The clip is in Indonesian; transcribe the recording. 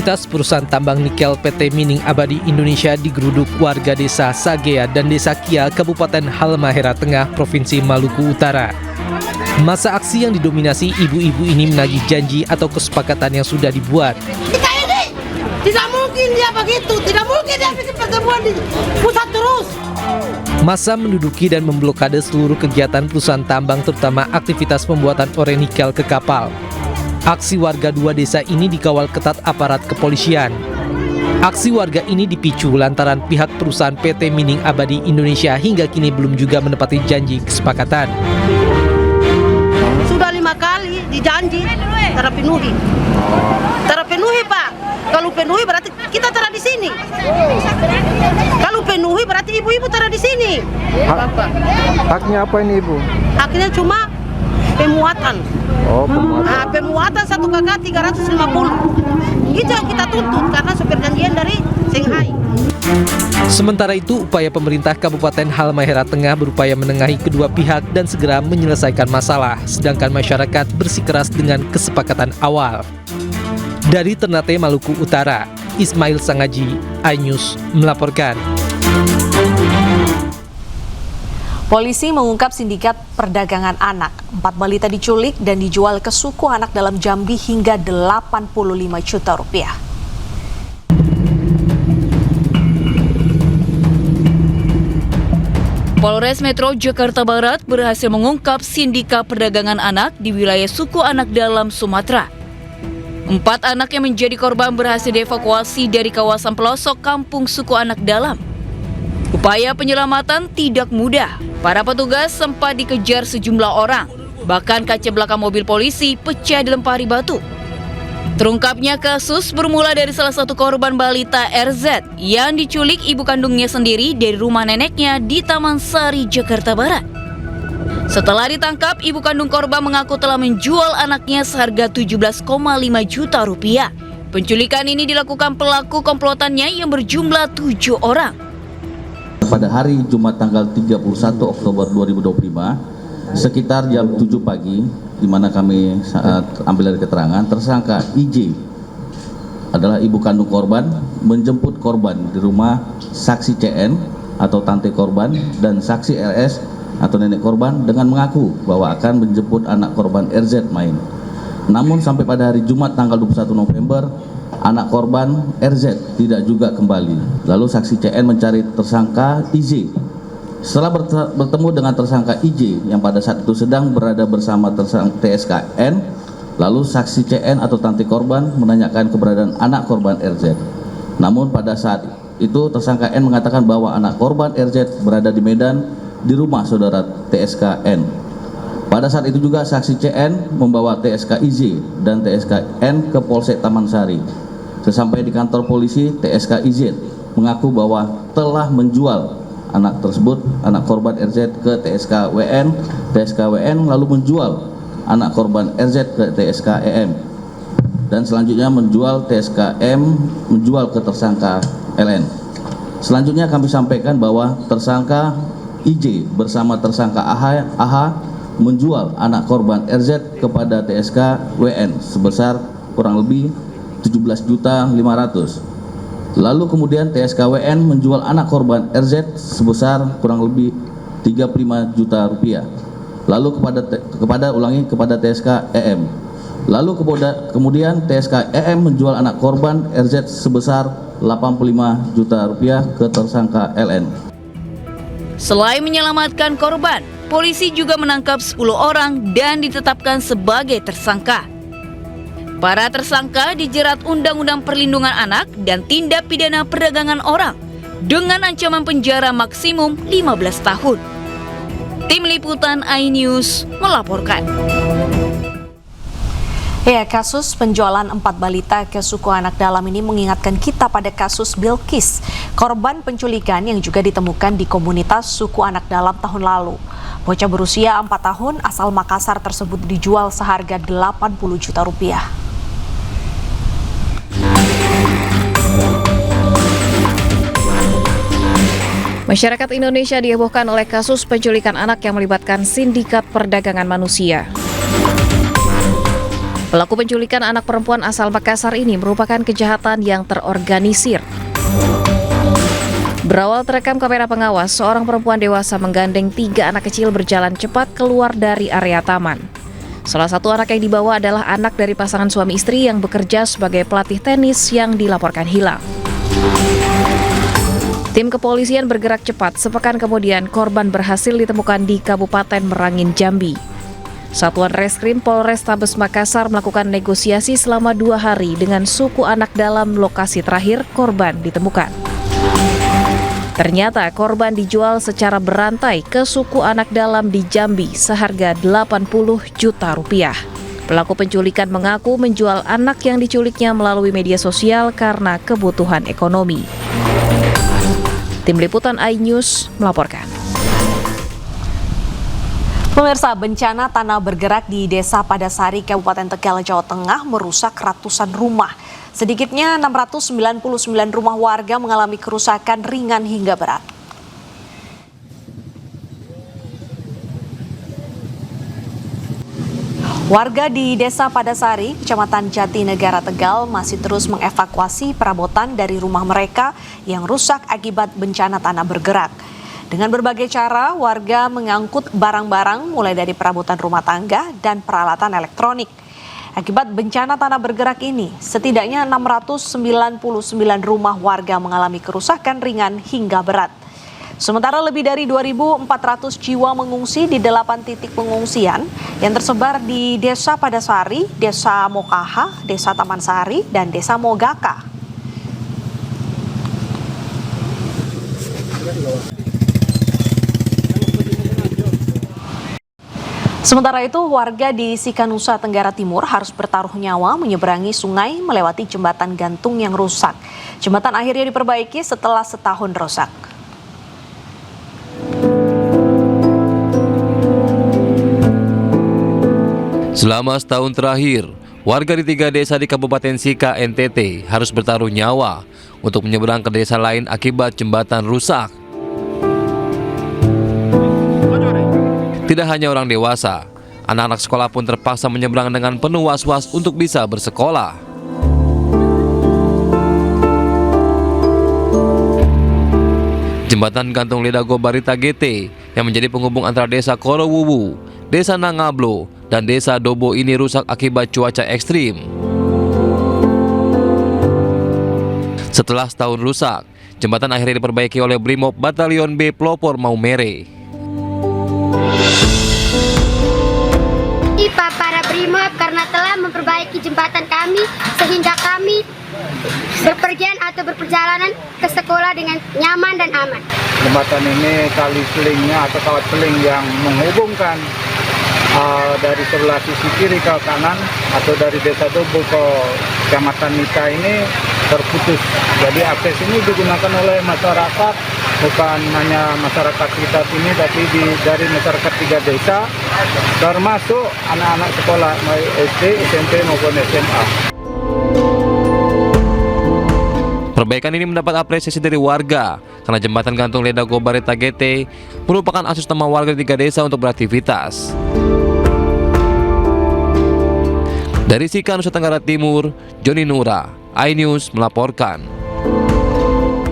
Aktivitas perusahaan tambang nikel PT Mining Abadi Indonesia digeruduk warga desa Sagea dan desa Kia, Kabupaten Halmahera Tengah, Provinsi Maluku Utara. Masa aksi yang didominasi ibu-ibu ini menagih janji atau kesepakatan yang sudah dibuat. Kita ini tidak mungkin dia begitu, tidak mungkin dia bikin pertemuan di pusat terus. Massa menduduki dan memblokade seluruh kegiatan perusahaan tambang, terutama aktivitas pembuatan ore nikel ke kapal. Aksi warga dua desa ini dikawal ketat aparat kepolisian. Aksi warga ini dipicu lantaran pihak perusahaan PT Mining Abadi Indonesia hingga kini belum juga menepati janji kesepakatan. Sudah 5 kali dijanji, terpenuhi. Terpenuhi, Pak. Kalau penuhi berarti kita taruh di sini. Kalau penuhi berarti ibu-ibu taruh di sini. Haknya apa ini, Ibu? Haknya cuma pemuatan. Oh, pemuatan. Pemuatan 1 KK 350. Itu yang kita tuntut karena sopir janjian dari Shanghai. Sementara itu, upaya pemerintah Kabupaten Halmahera Tengah berupaya menengahi kedua pihak dan segera menyelesaikan masalah, sedangkan masyarakat bersikeras dengan kesepakatan awal. Dari Ternate, Maluku Utara, Ismail Sangaji, iNews melaporkan. Polisi mengungkap sindikat perdagangan anak. 4 balita diculik dan dijual ke suku anak dalam Jambi hingga 85 juta rupiah. Polres Metro Jakarta Barat berhasil mengungkap sindikat perdagangan anak di wilayah suku anak dalam Sumatera. 4 anak yang menjadi korban berhasil dievakuasi dari kawasan pelosok kampung suku anak dalam. Upaya penyelamatan tidak mudah. Para petugas sempat dikejar sejumlah orang. Bahkan kaca belakang mobil polisi pecah dilempari batu. Terungkapnya kasus bermula dari salah satu korban balita RZ yang diculik ibu kandungnya sendiri dari rumah neneknya di Taman Sari, Jakarta Barat. Setelah ditangkap, ibu kandung korban mengaku telah menjual anaknya seharga 17,5 juta rupiah. Penculikan ini dilakukan pelaku komplotannya yang berjumlah 7 orang. Pada hari Jumat tanggal 31 Oktober 2025, sekitar jam 7 pagi, di mana kami saat ambil dari keterangan, tersangka IJ adalah ibu kandung korban menjemput korban di rumah saksi CN atau tante korban dan saksi RS atau nenek korban dengan mengaku bahwa akan menjemput anak korban RZ main. Namun sampai pada hari Jumat tanggal 21 November, anak korban RZ tidak juga kembali. Lalu saksi CN mencari tersangka IJ. Setelah bertemu dengan tersangka IJ yang pada saat itu sedang berada bersama tersangka TSKN, lalu saksi CN atau tante korban menanyakan keberadaan anak korban RZ. Namun pada saat itu tersangka N mengatakan bahwa anak korban RZ berada di Medan di rumah saudara TSKN. Pada saat itu juga saksi CN membawa TSK IJ dan TSK N ke Polsek Taman Sari. Sesampai di kantor polisi, TSK IJ mengaku bahwa telah menjual anak tersebut, anak korban RZ ke TSK WN. TSK WN lalu menjual anak korban RZ ke TSK EM. Dan selanjutnya menjual TSK M menjual ke tersangka LN. Selanjutnya kami sampaikan bahwa tersangka IJ bersama tersangka AH menjual anak korban RZ kepada TSK WN sebesar kurang lebih 17.500.000. Lalu kemudian TSK WN menjual anak korban RZ sebesar kurang lebih 35 juta rupiah. Lalu kepada TSK EM. Lalu kemudian TSK EM menjual anak korban RZ sebesar 85 juta rupiah ke tersangka LN. Selain menyelamatkan korban, polisi juga menangkap 10 orang dan ditetapkan sebagai tersangka. Para tersangka dijerat Undang-Undang Perlindungan Anak dan tindak pidana perdagangan orang dengan ancaman penjara maksimum 15 tahun. Tim Liputan iNews melaporkan. Ya, kasus penjualan 4 balita ke suku anak dalam ini mengingatkan kita pada kasus Bilkis, korban penculikan yang juga ditemukan di komunitas suku anak dalam tahun lalu. Bocah berusia 4 tahun asal Makassar tersebut dijual seharga 80 juta rupiah. Masyarakat Indonesia dihebohkan oleh kasus penculikan anak yang melibatkan sindikat perdagangan manusia. Pelaku penculikan anak perempuan asal Makassar ini merupakan kejahatan yang terorganisir. Berawal terekam kamera pengawas, seorang perempuan dewasa menggandeng 3 anak kecil berjalan cepat keluar dari area taman. Salah satu anak yang dibawa adalah anak dari pasangan suami istri yang bekerja sebagai pelatih tenis yang dilaporkan hilang. Tim kepolisian bergerak cepat, sepekan kemudian korban berhasil ditemukan di Kabupaten Merangin, Jambi. Satuan Reskrim Polrestabes Makassar melakukan negosiasi selama 2 hari dengan suku anak dalam lokasi terakhir korban ditemukan. Ternyata korban dijual secara berantai ke suku anak dalam di Jambi seharga 80 juta rupiah. Pelaku penculikan mengaku menjual anak yang diculiknya melalui media sosial karena kebutuhan ekonomi. Tim Liputan iNews melaporkan. Pemirsa, bencana tanah bergerak di Desa Padasari, Kabupaten Tegal, Jawa Tengah merusak ratusan rumah. Sedikitnya 699 rumah warga mengalami kerusakan ringan hingga berat. Warga di Desa Padasari, Kecamatan Jatinegara, Tegal masih terus mengevakuasi perabotan dari rumah mereka yang rusak akibat bencana tanah bergerak. Dengan berbagai cara, warga mengangkut barang-barang mulai dari perabotan rumah tangga dan peralatan elektronik. Akibat bencana tanah bergerak ini, setidaknya 699 rumah warga mengalami kerusakan ringan hingga berat. Sementara lebih dari 2.400 jiwa mengungsi di 8 titik pengungsian yang tersebar di Desa Padasari, Desa Mokaha, Desa Taman Sari, dan Desa Mogaka. Sementara itu, warga di Sikanusa, Tenggara Timur harus bertaruh nyawa menyeberangi sungai melewati jembatan gantung yang rusak. Jembatan akhirnya diperbaiki setelah setahun rusak. Selama setahun terakhir, warga di 3 desa di Kabupaten Sika, NTT harus bertaruh nyawa untuk menyeberang ke desa lain akibat jembatan rusak. Tidak hanya orang dewasa, anak-anak sekolah pun terpaksa menyeberang dengan penuh was-was untuk bisa bersekolah. Jembatan gantung Ledago Barita GT yang menjadi penghubung antara desa Korowuwu, desa Nangablo, dan desa Dobo ini rusak akibat cuaca ekstrim. Setelah setahun rusak, jembatan akhirnya diperbaiki oleh Brimob Batalion B Pelopor Maumere. Para Brimob karena telah memperbaiki jembatan kami sehingga kami berpergian atau berperjalanan ke sekolah dengan nyaman dan aman. Jembatan ini tali selingnya atau kawat seling yang menghubungkan dari sebelah sisi kiri ke kanan atau dari desa Dobo ke Kecamatan Nika ini terputus. Jadi akses ini digunakan oleh masyarakat, bukan hanya masyarakat sekitar sini, tapi dari masyarakat 3 desa, termasuk anak-anak sekolah SD, SMP maupun SMA. Perbaikan ini mendapat apresiasi dari warga karena jembatan gantung Ledago Barita GT merupakan akses utama warga di 3 desa untuk beraktivitas. Dari Sika, Nusa Tenggara Timur, Joni Nura, iNews melaporkan.